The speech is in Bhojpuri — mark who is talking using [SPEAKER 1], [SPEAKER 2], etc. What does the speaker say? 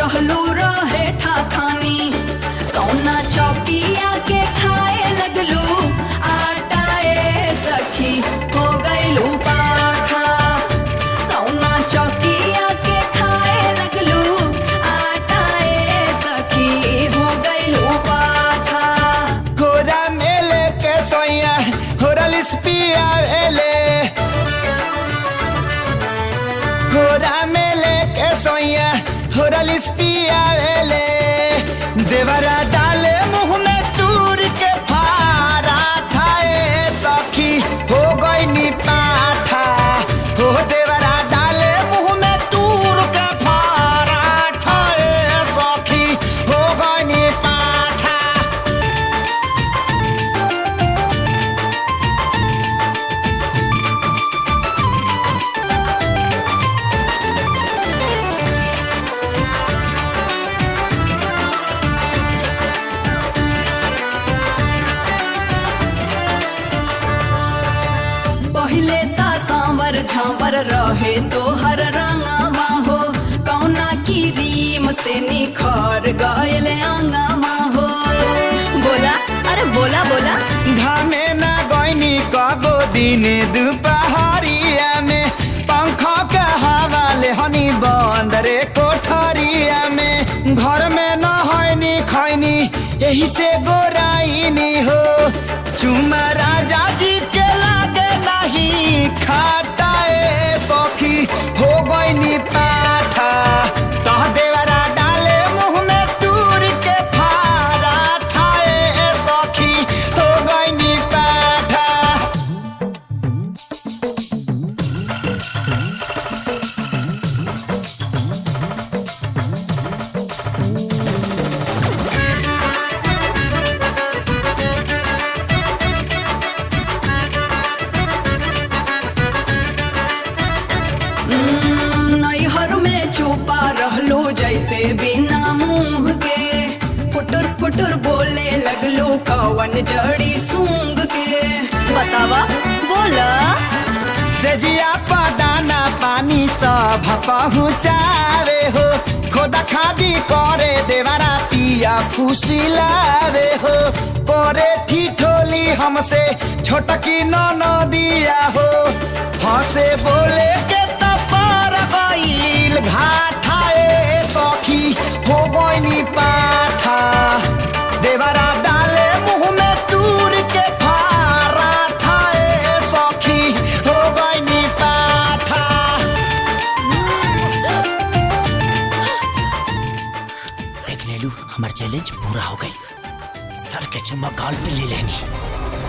[SPEAKER 1] रहलू रहे ठाखानी कौना चौकिया के खाए लगलू आटा ए सखी हो गइलू पाठा कौना चौकिया के खाए लगलू आटा ए सखी हो गइलू पाठा
[SPEAKER 2] कोरा मेले के सोया होरलिस पियावेले कोरा मेले के सोया होरलिस पियावेले देवरा डाले मुंह में तूर के फारा खाए सखी हो गइनी पाठा हो देवरा डाले मुंह में तूर के फारा खाए सखी हो गइनी पाठा
[SPEAKER 1] पहिले ता सांवर झांवर रहे तो हर रंगवा हो कौना की रीम से निखर गए अंगवा हो बोला अरे बोला बोला
[SPEAKER 2] घामे न गइनी कबो दिने दुपहरिया में पंखा के हवा ले हनी बंदरे कोठरिया में घर में न हइनी खैनी यही से गोराइनी हो चुमा राजा जी के लागे नहीं खाता ए सखी हो गइनी पाठा तह देवरा डाले मुंह में तूर के फारा खाए सखी हो गइनी पाठा
[SPEAKER 1] नैहर में छुपा रहलो जैसे बिना मुंह के फुटुर फुटुर बोले लगलो कवन जड़ी सूंघ के बतावा बोला
[SPEAKER 2] सेजिया पदाना पानी सब पहुँचावे हो खोदा खादी करे देवारा पिया फुसिलावे हो करे ठिठोली हमसे छोटकी नदिया हो हंसे बोले के तपर गइल घाटा ए सखी हो गइनी पाठा देवारा डाले मुंह में तूर के फारा खाए सखी हो गइनी पाठा
[SPEAKER 3] देख ले लू हमार चैलेंज पूरा हो गई सर के चुम्मा गाल पे ले लेनी